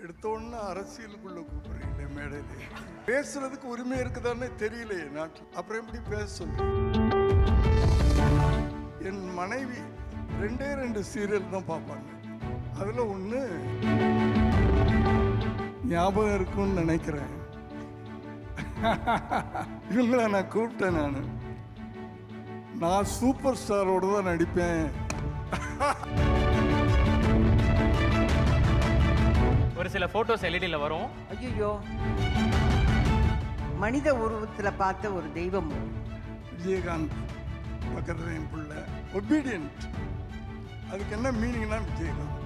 எடுத்தோன்னு அரசியலுக்குள்ள கூப்பிடுறீங்களே மேடையிலே. பேசுறதுக்கு உரிமை இருக்குதானே தெரியலையே நாட்டில். அப்புறம் எப்படி பேச சொல்லு? என் மனைவி 2 சீரியல் தான் பார்ப்பாங்க. அதில் ஒன்று ஞாபகம் இருக்கும்னு நினைக்கிறேன். இவங்கள நான் கூப்பிட்டேன். நான் சூப்பர் ஸ்டாரோடு தான் நடிப்பேன். ஒரு சில போட்டோஸ் எல்இடியில் வரும். ஐயோ, மனித உருவத்துல பார்த்த ஒரு தெய்வம். விஜயகாந்த் பக்கத்தில் என் பிள்ளை ஒபீடியன்ட். அதுக்கு என்ன மீனிங்னா விஜயகாந்த்.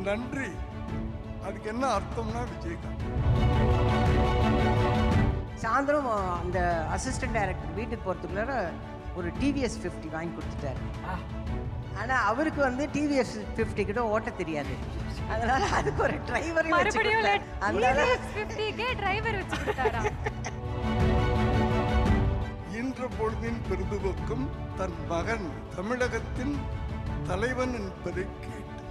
நன்றி அதுக்கு என்ன அர்த்தம்னா விஜயகாந்த். சாயந்தரம் அந்த அசிஸ்டன்ட் டைரக்டர் வீட்டுக்கு போகிறதுக்குள்ள ஒரு டிவிஎஸ் 50 வாங்கி கொடுத்துட்டாரு. ஆனால் அவருக்கு வந்து டிவிஎஸ் 50 கிட்ட ஓட்ட தெரியாது. அதனால அதுக்கு ஒரு டிரைவர் இன்ற பொழுதின் பெருதுவக்கும் தன் மகன் தமிழகத்தின் தலைவன் என்பதை கேட்டு,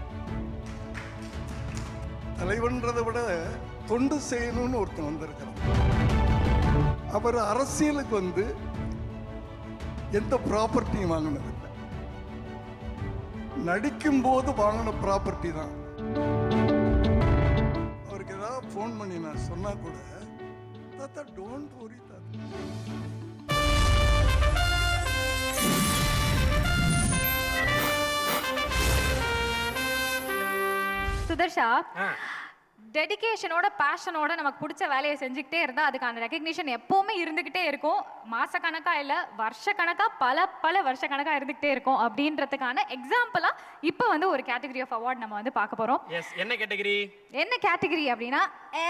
தலைவன்றதை விட தொண்டு செய்யணும்னு ஒருத்தன் வந்திருக்கிறான். அவர் அரசியலுக்கு வந்து எந்த ப்ராப்பர்ட்டியும் வாங்கினதில்லை. நடிக்கும் போது வாங்கின ப்ராப்பர்ட்டி தான். அவருக்கு ஏதாவது ஃபோன் பண்ணி நான் சொன்னா கூட தாத்தா டோன்ட் வரி தாத்தா. சுதர்ஷா, டெடிகேஷனோட பேஷனோட நமக்கு பிடிச்ச வேலையை செஞ்சுக்கிட்டே இருந்தால் அதுக்கான ரெகக்னிஷன் எப்போவுமே இருந்துக்கிட்டே இருக்கும். மாசக்கணக்காக இல்லை, வருஷக்கணக்காக, பல வருஷக்கணக்காக இருந்துக்கிட்டே இருக்கும். அப்படின்றதுக்கான எக்ஸாம்பிளாக இப்போ வந்து ஒரு கேட்டகரி ஆஃப் அவார்ட் நம்ம வந்து பார்க்க போகிறோம். என்ன கேட்டகரி? என்ன கேட்டகரி அப்படின்னா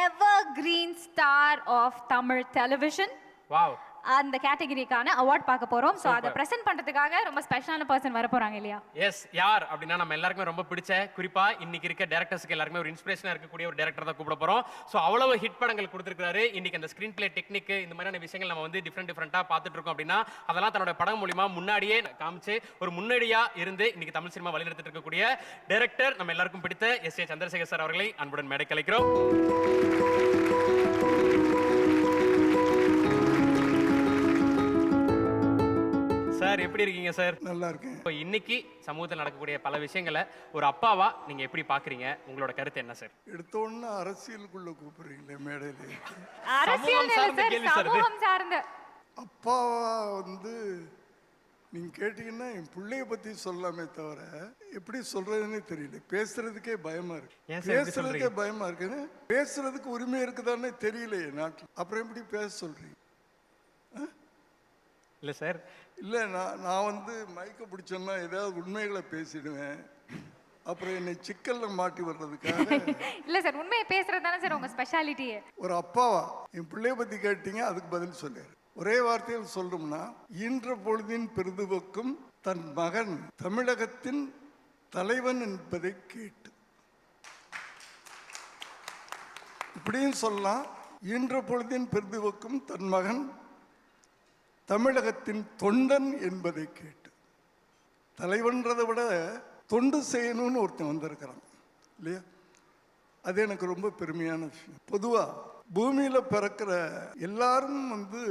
evergreen star of Tamil television. Wow, அந்த கேட்டகரிக்கான அவார்ட் பார்க்க போறோம். சோ அதை பிரசன்ட் பண்றதுக்காக ரொம்ப ஸ்பெஷலான பர்சன் வர போறாங்க இல்லையா? எஸ், யார் அப்படின்னா நம்ம எல்லாருக்குமே ரொம்ப பிடிச்ச, குறிப்பா இன்னைக்கு இருக்க டைரக்டர்ஸ்க்கு எல்லாருமே ஒரு இன்ஸ்பிரேஷனா இருக்கக்கூடிய ஒரு டைரக்டர் தான் கூப்பிட போறோம். சோ அவ்வளவு ஹிட் படங்கள் கொடுத்திருக்காரு. இன்னைக்கு அந்த ஸ்கிரீன் பிளே டெக்னிக், இந்த மாதிரியான விஷயங்கள் நம்ம வந்து டிஃப்ரெண்டா பார்த்துட்டு இருக்கோம். அப்படின்னா அதெல்லாம் தன்னோட படம் மூலமா முன்னாடியே காமிச்சு ஒரு முன்னோடியா இருந்து இன்னைக்கு தமிழ் சினிமா வழிநடத்திட்டு இருக்கக்கூடிய டைரக்டர், நம்ம எல்லாருக்கும் பிடித்த எஸ்.ஏ. சந்திரசேகர் சார் அவர்களை அன்புடன் மேடை கலைக்கிறோம். சார், எப்படி இருக்கீங்க சார்? நல்லா இருக்கேன். இப்போ இன்னைக்கு சமூகத்தில் நடக்கக்கூடிய பல விஷயங்களை ஒரு அப்பாவா நீங்க எப்படி பாக்குறீங்க? உங்களோட கருத்து என்ன சார்? எடுத்தோன்னு அரசியலுக்குள்ள கூப்பிடுறீங்களே மேடையிலே. அரசியல் சமூகம் சார்ந்த அப்பாவா வந்து நீங்க கேட்டீங்கன்னா என் பிள்ளைய பத்தி சொல்லலாமே தவிர எப்படி சொல்றதுன்னே தெரியல. பேசுறதுக்கே பயமா இருக்கு. பேசுறதுக்கே பயமா இருக்குன்னு. பேசுறதுக்கு உரிமை இருக்குதானே தெரியலையே நாட்டில். அப்புறம் எப்படி பேச சொல்றீங்க? இல்ல சார், இல்லை நான் வந்து மைக்க பிடிச்சோன்னா ஏதாவது உண்மைகளை பேசிடுவேன். அப்புறம் என்னை சிக்கல்ல மாட்டி வர்றதுக்காக. இல்ல சார், உண்மையை பேசுறது தானே சார் உங்க ஸ்பெஷாலிட்டியே. ஒரு அப்பாவா என் பிள்ளைய பத்தி கேட்டீங்க, அதுக்கு பதில் சொல்லிடுறேன். ஒரே வார்த்தையில் சொல்லணும்னா, இன்ற பொழுதின் பெருதுவக்கும் தன் மகன் தமிழகத்தின் தலைவன் என்பதை கேட்டு, இப்படியும் சொல்லலாம். இன்ற பொழுதின் பெருதுவக்கும் தன் மகன் தமிழகத்தின் தொண்டன் என்பதை கேட்டு. தலைவன்றதை விட தொண்டு செய்யணும்னு ஒருத்தன் வந்திருக்கிறான் இல்லையா? அது எனக்கு ரொம்ப பெருமையான விஷயம். பொதுவாக பூமியில் பிறக்கிற எல்லாரும் வந்து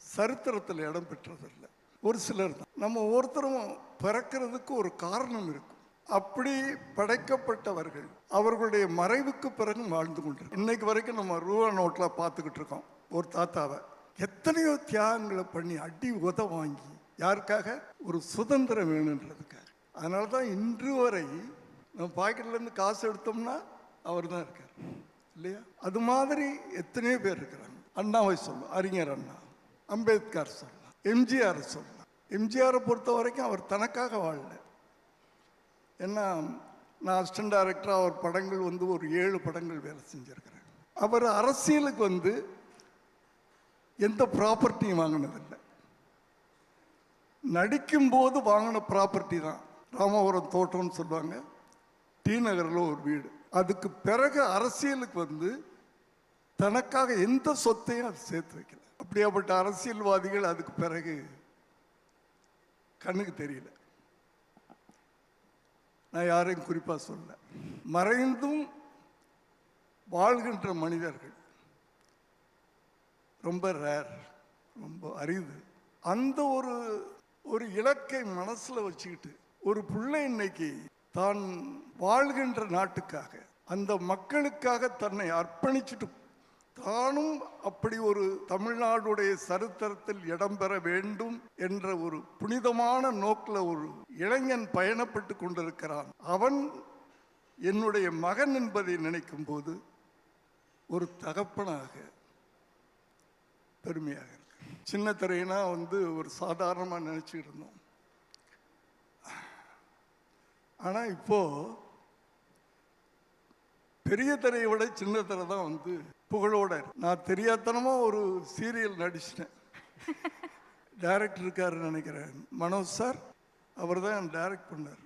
சரித்திரத்தில் இடம் பெற்றதில்லை. ஒரு சிலர் தான். நம்ம ஒவ்வொருத்தரும் பிறக்கிறதுக்கு ஒரு காரணம் இருக்கும். அப்படி படைக்கப்பட்டவர்கள் அவர்களுடைய மறைவுக்கு பிறகு வாழ்ந்து கொண்டிருக்கோம். இன்னைக்கு வரைக்கும் நம்ம ரூபா நோட்டில் பார்த்துக்கிட்டு இருக்கோம் ஒரு தாத்தாவை. எத்தனையோ தியாகங்களை பண்ணி அடி உத வாங்கி, யாருக்காக? ஒரு சுதந்திரம் வேணுன்றதுக்காக. அதனால தான் இன்று வரை நம்ம பாக்கெட்லேருந்து காசு எடுத்தோம்னா அவர் தான் இருக்கார் இல்லையா? அது மாதிரி எத்தனையோ பேர் இருக்கிறாங்க. அண்ணாவை சொல்லலாம், அறிஞர் அண்ணா, அம்பேத்கர் சொல்லலாம், எம்ஜிஆர் சொல்லலாம். எம்ஜிஆரை பொறுத்த வரைக்கும் அவர் தனக்காக வாழல. ஏன்னா நான் அசிஸ்டன்ட் டைரக்டராக அவர் படங்கள் வந்து ஒரு 7 படங்கள் வேலை செஞ்சுருக்கிறேன். அவர் அரசியலுக்கு வந்து எந்த ப்ராப்பர்ட்டியும் வாங்கினதில்லை. நடிக்கும் போது வாங்கின ப்ராப்பர்ட்டி தான். ராமபுரம் தோட்டம்னு சொல்லுவாங்க, டி நகரில் ஒரு வீடு. அதுக்கு பிறகு அரசியலுக்கு வந்து தனக்காக எந்த சொத்தையும் அது சேர்த்து வைக்கல. அப்படியாப்பட்ட அரசியல்வாதிகள் அதுக்கு பிறகு கண்ணுக்கு தெரியல. நான் யாரையும் குறிப்பாக சொல்ல. மறைந்தும் வாழ்கின்ற மனிதர்கள் ரொம்ப ரேர், ரொம்ப அரிது. அந்த ஒரு இலக்கை மனசில் வச்சுக்கிட்டு ஒரு பிள்ளை இன்னைக்கு தான் வாழ்கின்ற நாட்டுக்காக, அந்த மக்களுக்காக தன்னை அர்ப்பணிச்சுட்டு தானும் அப்படி ஒரு தமிழ்நாடுடைய சரித்திரத்தில் இடம்பெற வேண்டும் என்ற ஒரு புனிதமான நோக்கில் ஒரு இளைஞன் பயணப்பட்டு கொண்டிருக்கிறான். அவன் என்னுடைய மகன் என்பதை நினைக்கும் போது ஒரு தகப்பனாக பெருமையாக இருக்கு. சின்ன திரையினா ஒரு சாதாரணமாக நினச்சிக்கிட்டு இருந்தோம். ஆனால் இப்போ பெரிய திரையை விட சின்ன திரை தான் புகழோட. நான் தெரியாதனமாக ஒரு சீரியல் நடிச்சிட்டேன். டைரக்டர் இருக்காருன்னு நினைக்கிறேன், மனோஜ் சார். அவர் தான் டைரக்ட் பண்ணார்.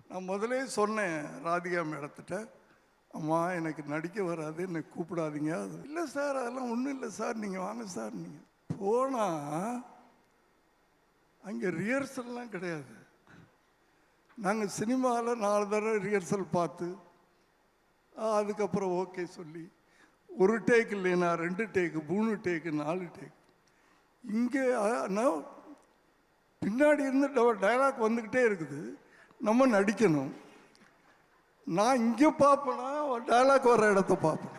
நான் முதலே சொன்னேன் ராதிகா மேடத்திட்ட, அம்மா எனக்கு நடிக்க வராது, என்னை கூப்பிடாதீங்க. இல்லை சார், அதெல்லாம் ஒன்றும் இல்லை சார், நீங்கள் வாங்க சார். நீங்கள் போனால் அங்கே ரிஹர்சல்லாம் கிடையாது. நாங்கள் சினிமாவில் 4 தடவை ரிஹர்சல் பார்த்து அதுக்கப்புறம் ஓகே சொல்லி, ஒரு டேக் இல்லைன்னா 2 டேக்கு, 3 டேக்கு, 4 டேக். இங்கே பின்னாடி இருந்து டைலாக் வந்துக்கிட்டே இருக்குது, நம்ம நடிக்கணும். நான் இங்கே பார்ப்பேனா டைலாக் வர இடத்த பார்ப்பேன்.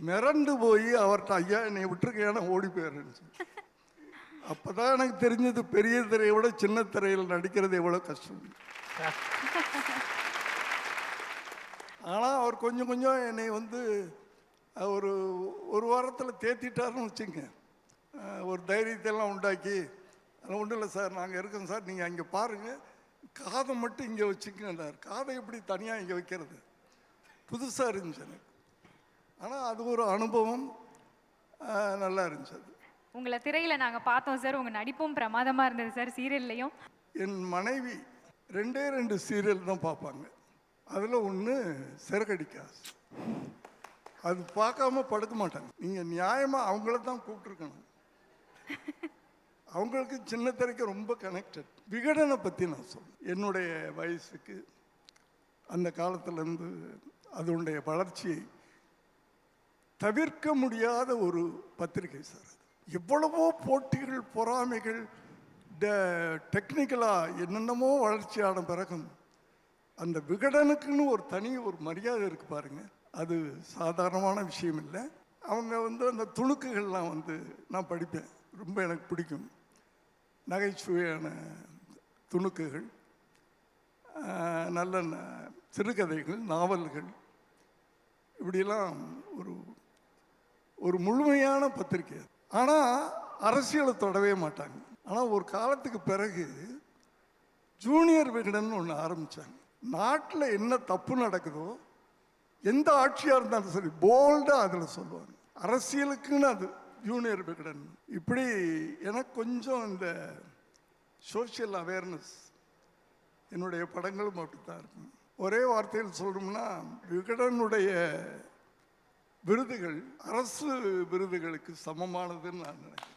மிரண்டு போய் அவர்கிட்ட, ஐயா என்னை விட்டுருக்கையான ஓடி போயிடுறேன்னு. அப்போ தான் எனக்கு தெரிஞ்சது பெரிய திரையை விட சின்ன திரையில் நடிக்கிறது எவ்வளோ கஷ்டம். ஆனால் அவர் கொஞ்சம் கொஞ்சம் என்னை ஒரு வாரத்தில் தேத்திட்டாருன்னு வச்சுங்க. ஒரு தைரியத்தையெல்லாம் உண்டாக்கி, அதெல்லாம் ஒன்றும் இல்லை சார், நாங்கள் இருக்கோம் சார், நீங்கள் அங்கே பாருங்கள், காதை மட்டும் இங்கே வச்சுக்கண்டார். காதை எப்படி தனியாக இங்கே வைக்கிறது, புதுசாக இருந்துச்சு எனக்கு. ஆனால் அது ஒரு அனுபவம், நல்லா இருந்துச்சு. அது உங்களை திரையில் நாங்கள் பார்த்தோம் சார், உங்கள் நடிப்பும் பிரமாதமாக இருந்தது சார் சீரியல்லையும். என் மனைவி 2 சீரியல் தான் பார்ப்பாங்க. அதில் ஒன்று சிறகடிக்காசு. அது பார்க்காம படுக்க மாட்டாங்க. நீங்கள் நியாயமாக அவங்கள தான் கூப்பிட்டுருக்கணும். அவங்களுக்கு சின்ன திரைக்கு ரொம்ப கனெக்டட். விகடனை பற்றி நான் சொல்றேன். என்னுடைய வயசுக்கு அந்த காலத்திலேருந்து அதனுடைய வளர்ச்சியை தவிர்க்க முடியாத ஒரு பத்திரிகை சார். அது எவ்வளவோ போட்டிகள், பொறாமைகள், டெக்னிக்கலாக என்னென்னமோ வளர்ச்சியான பிறகும் அந்த விகடனுக்குன்னு ஒரு மரியாதை இருக்குது பாருங்க. அது சாதாரணமான விஷயம் இல்லை. அவங்க அந்த துணுக்குகள்லாம் நான் படிப்பேன், ரொம்ப எனக்கு பிடிக்கும். நகைச்சுவையான துணுக்குகள், நல்ல சிறுகதைகள், நாவல்கள், இப்படியெல்லாம் ஒரு முழுமையான பத்திரிகை. ஆனால் அரசியலை தொடவே மாட்டாங்க. ஆனால் ஒரு காலத்துக்கு பிறகு ஜூனியர் விகடன் ஒன்று ஆரம்பித்தாங்க. நாட்டில் என்ன தப்பு நடக்குதோ, எந்த ஆட்சியாக இருந்தாலும் சரி, போல்டாக அதில் சொல்லுவாங்க. அரசியலுக்குன்னு அது ஜூனியர் விகடன். இப்படி எனக்கு கொஞ்சம் இந்த சோஷியல் அவேர்னஸ், என்னுடைய படங்களும் அப்படித்தான் இருக்கும். ஒரே வார்த்தையில் சொல்லணும்னா, விகடனுடைய விருதுகள் அரசு விருதுகளுக்கு சமமானதுன்னு நான் நினைக்கிறேன்.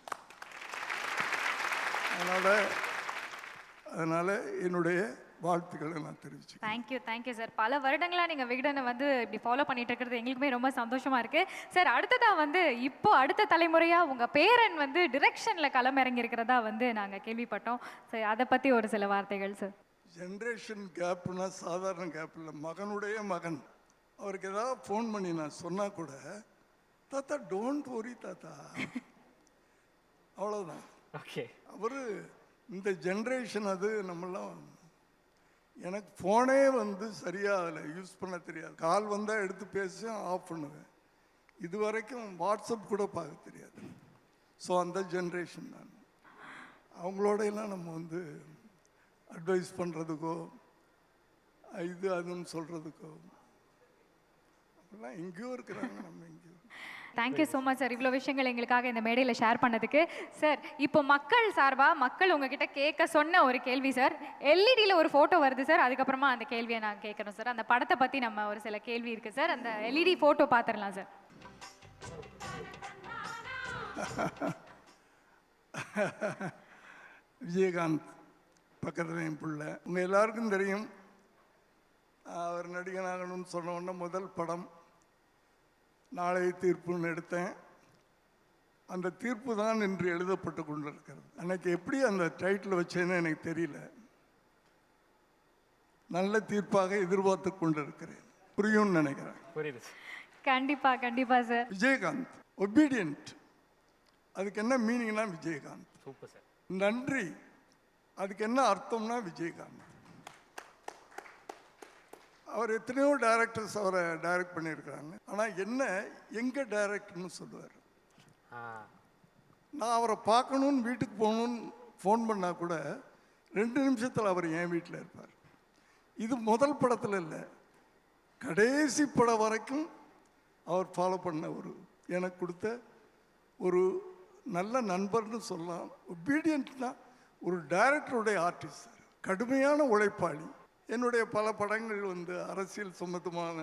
அதனால் என்னுடைய வாழ்த்துக்களை நான் தெரிவிச்சேன். Thank you sir. பல வருடங்களா நீங்கள் விகடனை இப்படி ஃபாலோ பண்ணிட்டு இருக்கிறது எங்களுக்குமே ரொம்ப சந்தோஷமா இருக்கு சார். அடுத்ததாக இப்போ அடுத்த தலைமுறையாக உங்கள் பேரன் டிரெக்ஷனில் களமிறங்கி இருக்கிறதா நாங்கள் கேள்விப்பட்டோம் சார். அதை பற்றி ஒரு சில வார்த்தைகள் சார். ஜென்ரேஷன் கேப்னா சாதாரண கேப் இல்லை. மகனுடைய மகன் அவருக்கு ஏதாவது ஃபோன் பண்ணி நான் சொன்னால் கூட, தாத்தா டோன்ட் ஒரி தாத்தா, அவ்வளோதான். ஓகே, அவர் இந்த ஜென்ரேஷன். அது நம்மளாம், எனக்கு ஃபோனே சரியாக அதில் யூஸ் பண்ண தெரியாது. கால் வந்தால் எடுத்து பேச ஆஃப் பண்ணுவேன். இது வரைக்கும் வாட்ஸ்அப் கூட பார்க்க தெரியாது. ஸோ அந்த ஜென்ரேஷன் நான். அவங்களோடையெல்லாம் நம்ம அட்வைஸ் பண்ணுறதுக்கோ இது அதுன்னு சொல்கிறதுக்கோ அப்படிலாம் எங்கேயோ இருக்கிறாங்க, நம்ம எங்கேயோ. தேங்க்யூ ஸோ மச் சார், இவ்வளோ விஷயங்கள் எங்களுக்காக இந்த மேடையில் ஷேர் பண்ணதுக்கு. சார், இப்போ மக்கள் சார்பாக மக்கள் உங்ககிட்ட கேட்க சொன்ன ஒரு கேள்வி சார். எல்இடியில் ஒரு ஃபோட்டோ வருது சார், அதுக்கப்புறமா அந்த கேள்வியை நான் கேட்குறோம் சார். அந்த படத்தை பற்றி நம்ம ஒரு சில கேள்வி இருக்குது சார். அந்த எல்இடி ஃபோட்டோ பார்த்துடலாம் சார். விஜயகாந்த் பக்கத்தில் என் பிள்ளை. உங்கள் எல்லாருக்கும் தெரியும், அவர் நடிகனாகணும்னு சொன்ன உடனே முதல் படம் நாளை தீர்ப்புன்னு எடுத்தேன். அந்த தீர்ப்பு தான் இன்று எழுதப்பட்டு கொண்டிருக்கிறது. அன்னைக்கு எப்படி அந்த டைட்டில் வச்சேன்னு எனக்கு தெரியல. நல்ல தீர்ப்பாக எதிர்பார்த்து கொண்டிருக்கிறேன். புரியும்னு நினைக்கிறேன். புரியுது. கண்டிப்பா கண்டிப்பா சார். விஜயகாந்த் ஒபீடியன்ட், அதுக்கு என்ன மீனிங்னா விஜயகாந்த். Super sir. நன்றி, அதுக்கு என்ன அர்த்தம்னா விஜயகாந்த். அவர் எத்தனையோ டைரக்டர்ஸ் அவரை டைரக்ட் பண்ணியிருக்கிறாங்க. ஆனால் என்ன எங்கே டைரக்டர்னு சொல்லுவார். நான் அவரை பார்க்கணுன்னு வீட்டுக்கு போகணுன்னு ஃபோன் பண்ணால் கூட 2 நிமிஷத்தில் அவர் என் வீட்டில் இருப்பார். இது முதல் படத்தில் இல்லை, கடைசி படம் வரைக்கும் அவர் ஃபாலோ பண்ண எனக்கு கொடுத்த ஒரு நல்ல நண்பர்னு சொல்லலாம். ஒபீடியன்ட்னா ஒரு டைரக்டருடைய ஆர்டிஸ்ட், கடுமையான உழைப்பாளி. என்னுடைய பல படங்கள் அரசியல் சம்பந்தமான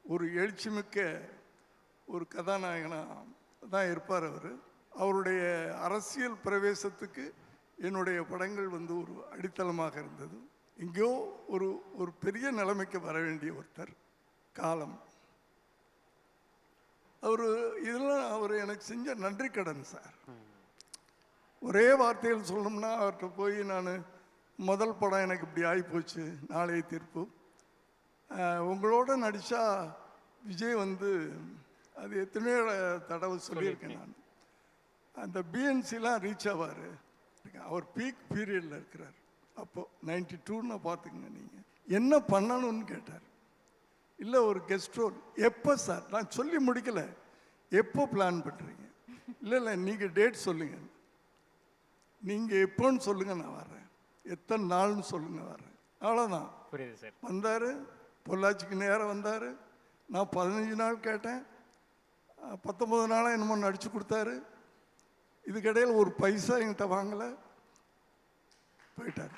ஒரு எழுச்சிமிக்க ஒரு கதாநாயகனாக தான் இருப்பார் அவர். அவருடைய அரசியல் பிரவேசத்துக்கு என்னுடைய படங்கள் ஒரு அடித்தளமாக இருந்தது. எங்கேயோ ஒரு பெரிய நிலைமைக்கு வர வேண்டிய ஒருத்தர். காலம் இதெல்லாம் அவர் எனக்கு செஞ்ச நன்றி கடன் சார். ஒரே வார்த்தையில் சொல்லணும்னா அவர்கிட்ட போய் நான் முதல் படம் எனக்கு இப்படி ஆகிப்போச்சு, நாளைய தீர்ப்பு, உங்களோட நடித்தா விஜய் அது எத்தனையோ தடவை சொல்லியிருக்கேன் நான். அந்த பிஎன்சிலாம் ரீச் ஆவார். அவர் பீக் பீரியடில் இருக்கிறார். அப்போது 92ன்னு பார்த்துங்க. நீங்கள் என்ன பண்ணணும்னு கேட்டார். இல்லை ஒரு கெஸ்ட் ரோல். எப்போ சார்? நான் சொல்லி முடிக்கலை. எப்போ பிளான் பண்ணுறீங்க? இல்லை நீங்கள் டேட் சொல்லுங்கள். நீங்கள் எப்போன்னு சொல்லுங்கள், நான் வர்றேன். எத்தனை நாள்னு சொல்லுங்கள், வர்றேன். அவ்வளோதான். புரியுது சார். வந்தார், பொள்ளாச்சிக்கு நேரம் வந்தார். நான் 15 நாள் கேட்டேன், 19 நாளாக என்னமோ நடித்து கொடுத்தாரு. இதுக்கிடையில் ஒரு பைசா என்கிட்ட வாங்கலை, போயிட்டார்.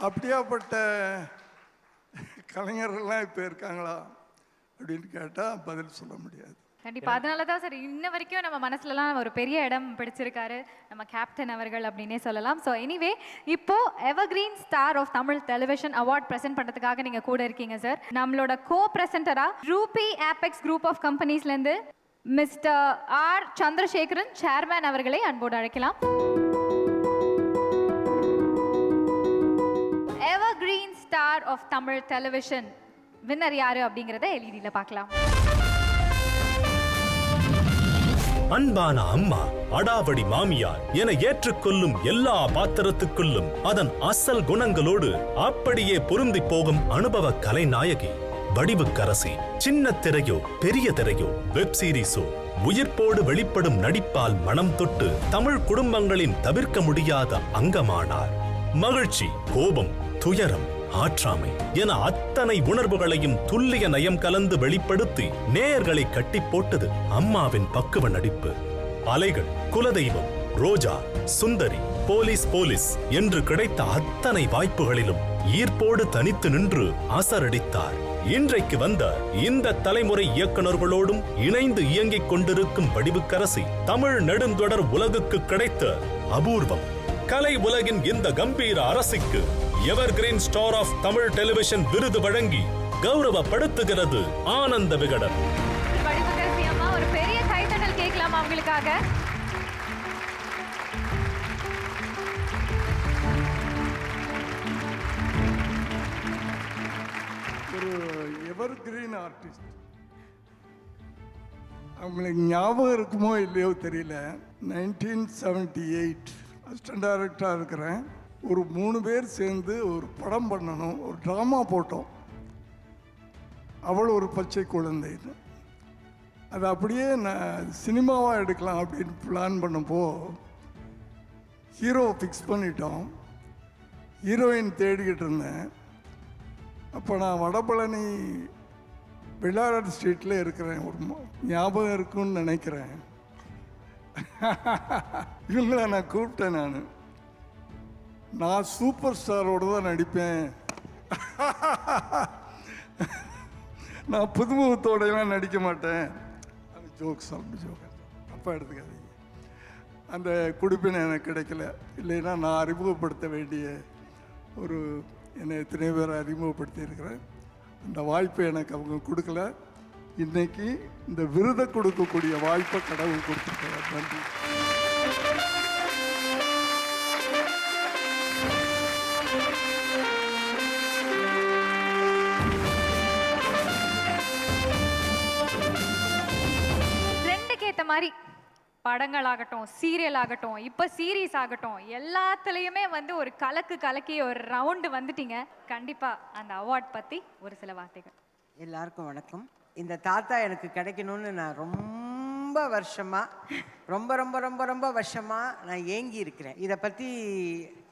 அப்படியாப்பட்ட கலைஞர்கள்லாம் இப்போ இருக்காங்களா அப்படின்னு கேட்டால் பதில் சொல்ல முடியாது. கண்டிப்பா. அதனால தான் சார் இன்ன வரைக்கும் நம்ம மனசுலலாம் ஒரு பெரிய இடம் பிடிச்சிருக்காரு நம்ம கேப்டன் அவர்கள் அப்படின்னே சொல்லலாம். ஸோ எனிவே, இப்போ evergreen star of Tamil television award present பண்ணுறதுக்காக நீங்கள் கூட இருக்கீங்க சார். நம்மளோட கோ பிரசென்டரா ரூபி ஆபெக்ஸ் குரூப் ஆஃப் கம்பெனிஸ்லேருந்து மிஸ்டர் ஆர் சந்திரசேகரன் சேர்மேன் அவர்களை அன்போடு அழைக்கலாம். Evergreen star of Tamil television winner யாரு அப்படிங்கிறத எல்இடியில பார்க்கலாம். அன்பான அம்மா, அடாவடி மாமியார் என ஏற்றுக்கொள்ளும் எல்லா பாத்திரத்துக்குள்ளும் அதன் அசல் குணங்களோடு அப்படியே பொருந்தி போகும் அனுபவ கலைநாயகி வடிவுக்கரசி. சின்ன திரையோ பெரிய திரையோ வெப் சீரிஸோ உயிர்ப்போடு வெளிப்படும் நடிப்பால் மனம் தொட்டு தமிழ் குடும்பங்களின் தவிர்க்க முடியாத அங்கமானார். மகிழ்ச்சி, கோபம், துயரம், ஆற்றாமை என அத்தனை உணர்வுகளையும் துல்லிய நயம் கலந்து வெளிப்படுத்தி நேயர்களை கட்டி போட்டது அம்மாவின் பக்குவ நடிப்பு. அலைகள், குலதெய்வம், ரோஜா, சுந்தரி, போலீஸ் என்று கிடைத்த அத்தனை வாய்ப்புகளிலும் ஈர்ப்போடு தனித்து நின்று அசரடித்தார். இன்றைக்கு வந்த இந்த தலைமுறை இயக்குநர்களோடும் இணைந்து இயங்கிக் கொண்டிருக்கும் வடிவுக்கரசி தமிழ் நெடுந்தொடர் உலகுக்கு கிடைத்த அபூர்வம். கலை உலகின் இந்த கம்பீர அரசிக்கு evergreen star of Tamil television விருது வழங்கி கௌரவப்படுத்துகிறது ஆனந்த விகடன். வடிவுக்கரசி அம்மா, ஒரு பெரிய கைத்தட்டல் கேட்கலாம் அவங்களுக்காக. ஒரு எவர்கிரீன் ஆர்டிஸ்ட். அவங்களுக்கு ஞாபகம் இருக்குமோ இல்லையோ தெரியல, 1978 அசிஸ்டன்ட் டைரக்டராக இருக்கிறேன். ஒரு 3 பேர் சேர்ந்து ஒரு படம் பண்ணணும், ஒரு ட்ராமா போட்டோம். அவள் ஒரு பச்சை குழந்தைன்னு. அது அப்படியே நான் சினிமாவாக எடுக்கலாம் அப்படின்னு பிளான் பண்ணப்போ ஹீரோவை ஃபிக்ஸ் பண்ணிட்டோம். ஹீரோயின் தேடிக்கிட்டு இருந்தேன். அப்போ நான் வடபழனி வெள்ளாளர் ஸ்ட்ரீட்டில் இருக்கிறேன். ஒரு ஞாபகம் இருக்குன்னு நினைக்கிறேன். இவங்கள நான் கூப்பிட்டேன். நான் சூப்பர் ஸ்டாரோடு தான் நடிப்பேன், நான் புதுமுகத்தோடையெல்லாம் நடிக்க மாட்டேன். அந்த ஜோக் அப்போ எடுத்துக்காதீங்க. அந்த குடிப்பினை எனக்கு கிடைக்கல. இல்லைன்னா நான் அறிமுகப்படுத்த வேண்டிய என்னை எத்தனை பேரை அறிமுகப்படுத்தி இருக்கிறேன். அந்த வாய்ப்பை எனக்கு அவங்க கொடுக்கல. இன்னைக்கு இந்த விருதை கொடுக்கக்கூடிய வாய்ப்பை கடவுள் கொடுத்துருக்கார். நன்றி. ட்ரெண்டுக்கு ஏற்ற மாதிரி படங்கள் ஆகட்டும், சீரியல் ஆகட்டும், இப்போ சீரீஸ் ஆகட்டும், எல்லாத்துலேயுமே வந்து ஒரு கலக்கி ஒரு ரவுண்டு வந்துட்டீங்க. கண்டிப்பாக அந்த அவார்ட் பற்றி ஒரு சில வார்த்தைகள். எல்லாருக்கும் வணக்கம். இந்த தாத்தா எனக்கு கிடைக்கணும்னு நான் ரொம்ப வருஷமாக நான் ஏங்கி இருக்கிறேன். இதை பற்றி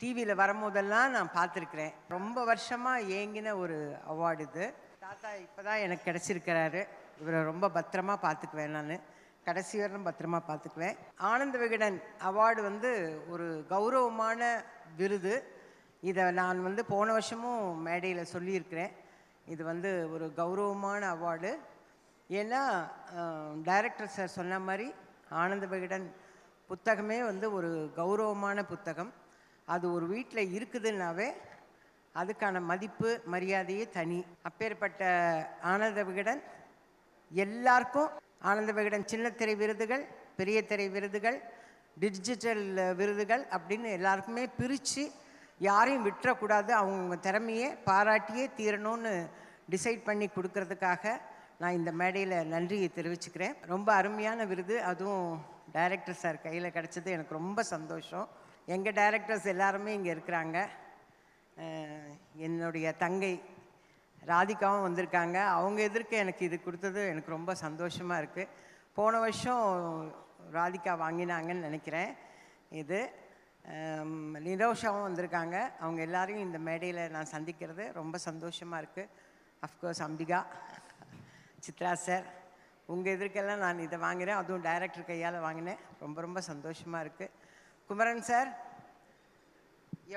டிவியில் வரும்போதெல்லாம் நான் பார்த்துருக்குறேன். ரொம்ப வருஷமாக ஏங்கின ஒரு அவார்டு இது. தாத்தா இப்போ தான் எனக்கு கிடச்சிருக்கிறாரு. இவரை ரொம்ப பத்திரமா பார்த்துக்குவேன். நான் கடைசி வரலும் பத்திரமா பார்த்துக்குவேன். ஆனந்த விகடன் அவார்டு வந்து ஒரு கௌரவமான விருது. இதை நான் வந்து போன வருஷமும் மேடையில் சொல்லியிருக்கிறேன். இது வந்து ஒரு கௌரவமான அவார்டு. ஏன்னா டைரக்டர் சார் சொன்ன மாதிரி ஆனந்த விகடன் புத்தகமே வந்து ஒரு கௌரவமான புத்தகம். அது ஒரு வீட்டில் இருக்குதுன்னாவே அதுக்கான மதிப்பு மரியாதையே தனி. அப்பேற்பட்ட ஆனந்த விகடன் எல்லாருக்கும் ஆனந்த விகடன் சின்னத்திரை விருதுகள், பெரிய திரை விருதுகள், டிஜிட்டல் விருதுகள் அப்படின்னு எல்லாருக்குமே பிரித்து யாரையும் விட்டுறக்கூடாது. அவங்க திறமையை பாராட்டியே தீரணும்னு டிசைட் பண்ணி கொடுக்கறதுக்காக நான் இந்த மேடையில் நன்றியை தெரிவிச்சுக்கிறேன். ரொம்ப அருமையான விருது. அதுவும் டைரக்டர் சார் கையில் கிடச்சது எனக்கு ரொம்ப சந்தோஷம். எங்கள் டைரக்டர்ஸ் எல்லாருமே இங்கே இருக்கிறாங்க. என்னுடைய தங்கை ராதிகாவும் வந்திருக்காங்க. அவங்க எதிர்க்க எனக்கு இது கொடுத்தது எனக்கு ரொம்ப சந்தோஷமாக இருக்குது. போன வருஷம் ராதிகா வாங்கினாங்கன்னு நினைக்கிறேன். இது நிரோஷாவும் வந்திருக்காங்க. அவங்க எல்லாரையும் இந்த மேடையில் நான் சந்திக்கிறது ரொம்ப சந்தோஷமாக இருக்குது. அஃப்கோர்ஸ் அம்பிகா, சித்ரா சார், உங்கள் எதிர்க்கெல்லாம் நான் இதை வாங்கினேன். அதுவும் டைரக்டர் கையால் வாங்கினேன். ரொம்ப சந்தோஷமாக இருக்குது. குமரன் சார்,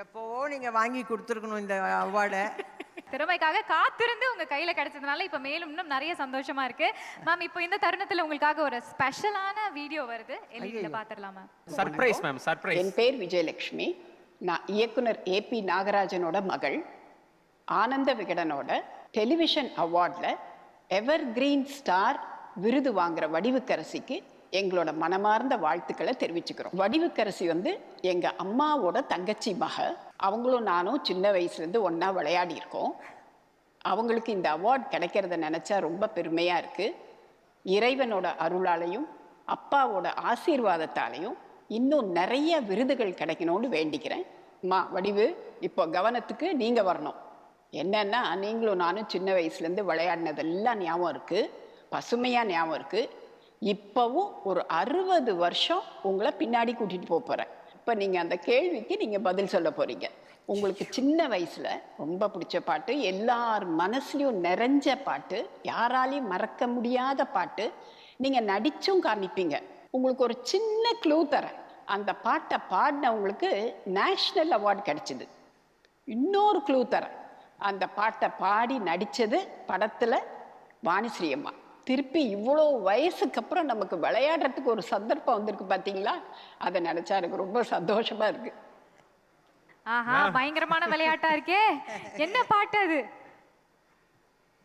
எப்போவோ நீங்கள் வாங்கி கொடுத்துருக்கணும் இந்த அவார்டை. திறமைக்காக காத்திருந்து உங்க கையில கிடைச்சதுனால இப்ப மேலும் இன்னும் நிறைய சந்தோஷமா இருக்கு. மேம், இப்போ இந்த தருணத்துல உங்களுக்காக ஒரு ஸ்பெஷலான வீடியோ வருது. எல்இடில பாத்துறலாம் மேம். Surprise ma'am, surprise. என் பேர் விஜயலட்சுமி. நான் இயக்குனர் ஏபி நாகராஜனோட மகள். ஆனந்த விகடனோட டெலிவிஷன் அவார்ட்ல எவர் கிரீன் ஸ்டார் விருது வாங்குற வடிவுக்கரசிக்கு எங்களோட மனமார்ந்த வாழ்த்துக்களை தெரிவிச்சுக்கிறோம். வடிவுக்கரசி வந்து எங்க அம்மாவோட தங்கச்சி மக. அவங்களும் நானும் சின்ன வயசுலேருந்து ஒன்றா விளையாடி இருக்கோம். அவங்களுக்கு இந்த அவார்ட் கிடைக்கிறத நினச்சா ரொம்ப பெருமையாக இருக்குது. இறைவனோட அருளாலையும் அப்பாவோட ஆசீர்வாதத்தாலையும் இன்னும் நிறைய விருதுகள் கிடைக்கணும்னு வேண்டிக்கிறேன். வடிவு, இப்போ கவனத்துக்கு நீங்கள் வரணும். என்னன்னா, நீங்களும் நானும் சின்ன வயசுலேருந்து விளையாடினதெல்லாம் ஞாபகம் இருக்குது, பசுமையாக ஞாபகம் இருக்குது. இப்போவும் ஒரு 60 வருஷம் உங்களை பின்னாடி கூட்டிகிட்டு போகிறேன். இப்போ நீங்கள் அந்த கேள்விக்கு நீங்கள் பதில் சொல்ல போகிறீங்க. உங்களுக்கு சின்ன வயசில் ரொம்ப பிடிச்ச பாட்டு, எல்லார் மனசுலையும் நிறைஞ்ச பாட்டு, யாராலையும் மறக்க முடியாத பாட்டு, நீங்கள் நடிச்சும் காமிப்பீங்க. உங்களுக்கு ஒரு சின்ன க்ளூ தரேன். அந்த பாட்டை பாடினவங்களுக்கு நேஷ்னல் அவார்டு கிடைச்சிது. இன்னொரு க்ளூ தரேன். அந்த பாட்டை பாடி நடித்தது படத்தில் வாணிஸ்ரீ அம்மா. திருப்பி இவ்வளோ வயசுக்கு அப்புறம் நமக்கு விளையாடுறதுக்கு ஒரு சந்தர்ப்பம் வந்திருக்கு பார்த்தீங்களா? அதை நினைச்சா எனக்கு ரொம்ப சந்தோஷமா இருக்கு. ஆஹா, பயங்கரமான விளையாட்டா இருக்கே. என்ன பாட்டு அது?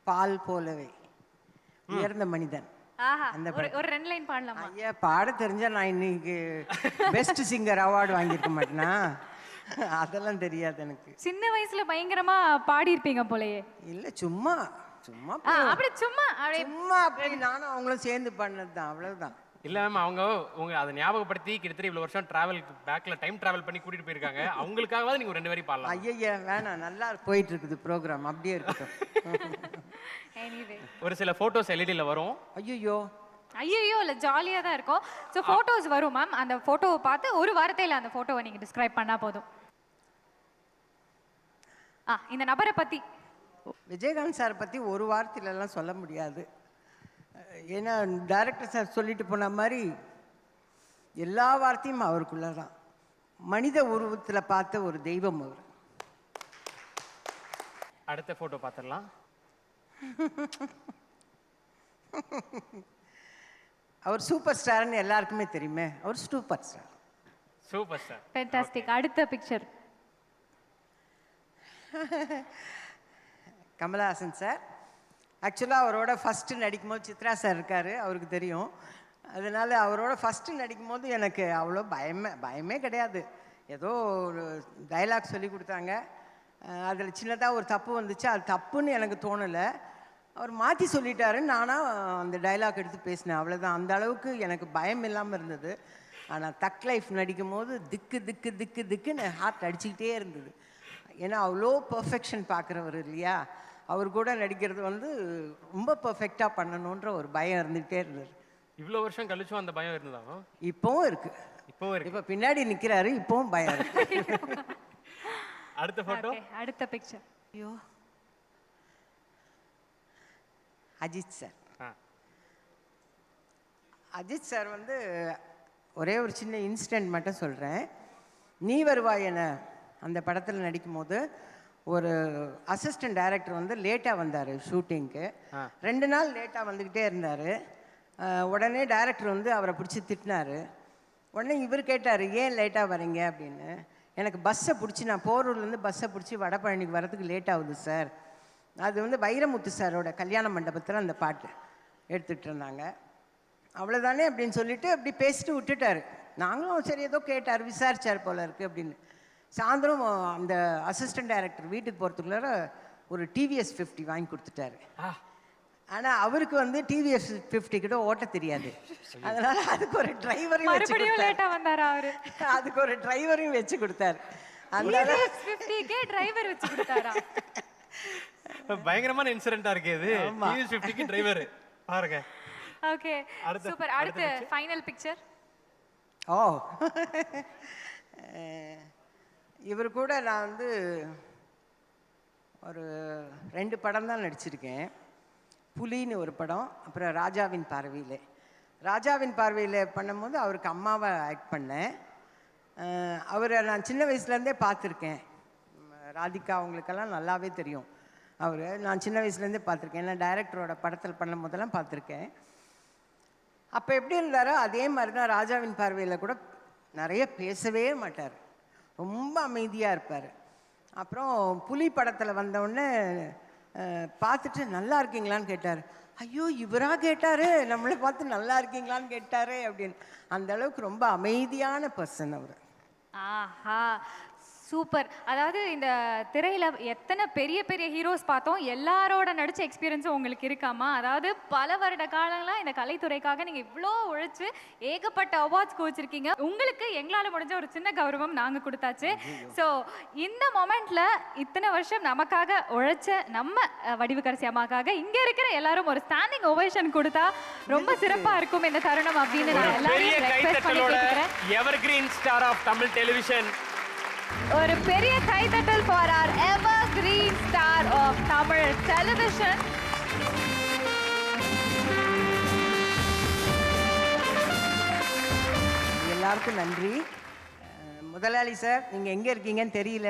பால் போலவே உயர்ந்த மனிதன். ஆஹா, ஒரு 2 லைன் பாடலாமா? ஐயா, பாட தெரிஞ்சா நான் இன்னைக்கு பெஸ்ட் சிங்கர் அவார்டு வாங்கியிருக்க மாட்டேனா? அதெல்லாம் தெரியாது எனக்கு. சின்ன வயசுல பயங்கரமா பாடி இருப்பீங்க போலயே. இல்ல, சும்மா அப்படி சும்மா அப்படி நானும் அவங்களும் சேர்ந்து பண்ணது தான், அவ்வளவுதான். இல்ல மேம், அவங்க அதை ஞாபகப்படுத்தி கிட்டத்தட்ட இவ்வளவு வருஷம் டிராவலுக்கு பேக்ல டைம் டிராவல் பண்ணி கூட்டிட்டு போயிருக்காங்க. அவங்களுக்காகவாது நீங்க 2 வரி பாடலாம். ஐயா வேணாம், நல்லா போயிட்டு இருக்குது ப்ரோக்ராம், அப்படியே இருக்கட்டும். ஒரு சில போட்டோஸ் எல்இடில வரும். ஐயோ இல்ல, ஜாலியா தான் இருக்கும். சோ போட்டோஸ் வரும் மேம். அந்த போட்டோவை பார்த்து ஒரு வார்த்தையில அந்த போட்டோவை நீங்க டிஸ்கிரைப் பண்ணா போதும். இந்த நபரை பத்தி, விஜயகாந்த் சார் பற்றி ஒரு வார்த்தையிலலாம் சொல்ல முடியாது. ஏன்னா டைரக்டர் சார் சொல்லிட்டு போன மாதிரி எல்லா வார்த்தையும் அவருக்குள்ள தான். மனித உருவத்தில் பார்த்த ஒரு தெய்வம் அவர். அடுத்த போட்டோ பார்த்துடலாம். அவர் சூப்பர் ஸ்டார்னு எல்லாருக்குமே தெரியுமே. அவர் super star. Super star. Fantastic. அடுத்த பிக்சர். கமலஹாசன் சார். ஆக்சுவலாக அவரோட ஃபஸ்ட்டு நடிக்கும்போது சித்ரா சார் இருக்கார், அவருக்கு தெரியும். அதனால் அவரோட ஃபஸ்ட்டு நடிக்கும்போது எனக்கு அவ்வளோ பயமே கிடையாது. ஏதோ ஒரு டைலாக் சொல்லி கொடுத்தாங்க, அதில் சின்னதாக ஒரு தப்பு வந்துச்சு. அது தப்புன்னு எனக்கு தோணலை, அவர் மாற்றி சொல்லிட்டாரு. நானாக அந்த டைலாக் எடுத்து பேசினேன், அவ்வளோதான். அந்த அளவுக்கு எனக்கு பயம் இல்லாமல் இருந்தது. ஆனால் தக் லைஃப் நடிக்கும் போது திக்கு திக்கு திக்கு திக்குன்னு ஹார்ட் அடிச்சுக்கிட்டே இருந்தது. ஏன்னா அவ்வளோ பர்ஃபெக்ஷன் பார்க்குறவர் இல்லையா, அவர் கூட நடிக்கிறது வந்து ரொம்ப பர்ஃபெக்டாக பண்ணணுன்ற ஒரு பயம் இருந்துகிட்டே இருந்தது. இவ்வளோ வருஷம் கழிச்சும் அந்த பயம் இருந்ததா? இப்போவும் இருக்கு. இப்போ பின்னாடி நிற்கிறாரு, இப்போவும் பயம் இருக்கு. அடுத்த ஃபோட்டோ, அடுத்த பிக்சர். ஐயோ, அஜித் சார். அஜித் சார் வந்து ஒரே ஒரு சின்ன இன்சிடெண்ட் மட்டும் சொல்கிறேன். நீ வருவாய் என அந்த படத்தில் நடிக்கும் போது ஒரு அசிஸ்டன்ட் டைரக்டர் வந்து லேட்டாக வந்தார் ஷூட்டிங்க்கு. 2 நாள் லேட்டாக வந்துக்கிட்டே இருந்தார். உடனே டைரக்டர் வந்து அவரை பிடிச்சி திட்டினார். உடனே இவர் கேட்டார், ஏன் லேட்டாக வரீங்க அப்படின்னு. எனக்கு பஸ்ஸை பிடிச்சி, நான் போரூர்லேருந்து பஸ்ஸை பிடிச்சி வடபழனிக்கு வரதுக்கு லேட் ஆகுது சார். அது வந்து வைரமுத்து சாரோட கல்யாண மண்டபத்தில் அந்த பாட்டு எடுத்துகிட்டு இருந்தாங்க. அவ்வளோதானே அப்படின்னு சொல்லிட்டு அப்படி பேசிட்டு விட்டுட்டார். நாங்களும் சரி ஏதோ கேட்டார், விசாரிச்சார் போல இருக்குது அப்படின்னு. சாயந்தரம் அந்த அசிஸ்டன்ட் டைரக்டர் வீட்டுக்கு போகிறதுக்குள்ளார ஒரு டிவிஎஸ் 50 வாங்கி கொடுத்துட்டாரு. ஆனால் அவருக்கு வந்து டிவிஎஸ் 50 கிட்ட ஓட்ட தெரியாது. அதனால அதுக்கு ஒரு டிரைவரையும் வச்சு கொடுத்தாரு. அதுக்கு ஒரு டிரைவரையும் வச்சு கொடுத்தாரு. அதனால 50க்கு டிரைவர் வச்சு கொடுத்தாரா? பயங்கரமான இன்சிடென்ட்டா இருக்கு இது. டிவிஎஸ் 50க்கு டிரைவர் பாருங்க. Okay, super. அடுத்து ஃபைனல் பிக்சர். ஓ, இவர் கூட நான் வந்து ஒரு 2 படம் தான் நடிச்சிருக்கேன். புலின்னு ஒரு படம், அப்புறம் ராஜாவின் பார்வையிலே. ராஜாவின் பார்வையில் பண்ணும்போது அவருக்கு அம்மாவை ஆக்ட் பண்ணேன். அவரை நான் சின்ன வயசுலேருந்தே பார்த்துருக்கேன். ராதிகா அவங்களுக்கெல்லாம் நல்லாவே தெரியும். நான் சின்ன வயசுலேருந்தே பார்த்துருக்கேன். ஏன்னா டைரக்டரோட படத்தில் பண்ணும் போதெல்லாம் பார்த்துருக்கேன். அப்போ எப்படி இருந்தாரோ அதே மாதிரி தான் ராஜாவின் பார்வையில் கூட நிறைய பேசவே மாட்டார், ரொம்ப அமைதியாக இருப்பார். அப்புறம் புலி படத்தில் வந்தவுடனே பார்த்துட்டு நல்லா இருக்கீங்களான்னு கேட்டார். ஐயோ, இவராக கேட்டார், நம்மளை பார்த்து நல்லா இருக்கீங்களான்னு கேட்டார் அப்படின்னு. அந்த அளவுக்கு ரொம்ப அமைதியான பர்சன் அவர். ஆஹா, சூப்பர். அதாவது இந்த திரையில எத்தனை பெரிய பெரிய ஹீரோஸ் பார்த்தோம், எல்லாரோட நடிச்ச எக்ஸ்பீரியன்ஸும் உங்களுக்கு இருக்காமா? அதாவது பல வருட காலங்களாக இந்த கலைத்துறைக்காக நீங்கள் இவ்வளோ உழைச்சு ஏகப்பட்ட அவார்ட்ஸ் குவிச்சிருக்கீங்க. உங்களுக்கு எங்களால் முடிஞ்ச ஒரு சின்ன கௌரவம் நாங்கள் கொடுத்தாச்சு. ஸோ இந்த மொமெண்ட்ல இத்தனை வருஷம் நமக்காக உழைச்ச நம்ம வடிவுக்கரசி அம்மாக்காக இங்கே இருக்கிற எல்லாரும் ஒரு ஸ்டாண்டிங் ஓவேஷன் கொடுத்தா ரொம்ப சிறப்பாக இருக்கும் இந்த தருணம் அப்படின்னு நான் எல்லாரையும் ரெக்வெஸ்ட் பண்ணி கேட்கிறேன். Evergreen star of Tamil television. ஒரு பெரிய கைதட்டல் for our evergreen star of Tamil television. எல்லாருக்கும் நன்றி. முதலாளி சார், நீங்கள் எங்கே இருக்கீங்கன்னு தெரியல.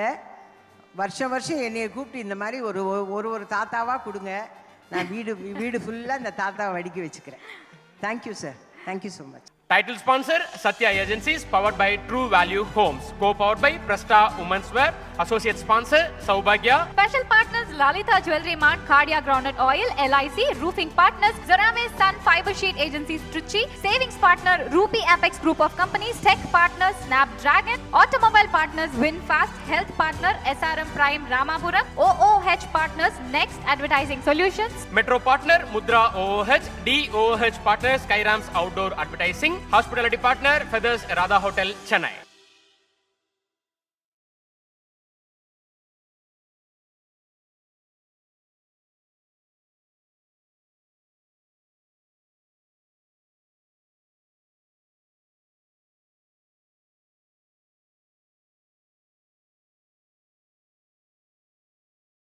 வருஷம் என்னையை கூப்பிட்டு இந்த மாதிரி ஒரு தாத்தாவாக கொடுங்க, நான் வீடு ஃபுல்லாக இந்த தாத்தாவை அடுக்கி வச்சுக்கிறேன். Thank you sir, thank you so much. Title sponsor Satya Agencies, powered by True Value Homes, co-powered by Presta Women's Wear, associate sponsor Saubhagya. Special partners Lalita Jewelry Mart, Cardia Groundnut Oil, LIC, roofing partners Zarame Sun Fiber Sheet Agencies Trichy, savings partner Ruby Apex Group of Companies, tech partners Snapdragon, automobile partners Winfast, health partner SRM Prime Ramapuram, OOH partners Next Advertising Solutions, Metro partner Mudra OOH, DOOH partner Skyrams Outdoor Advertising, hospitality partner Feathers Radha Hotel, Chennai.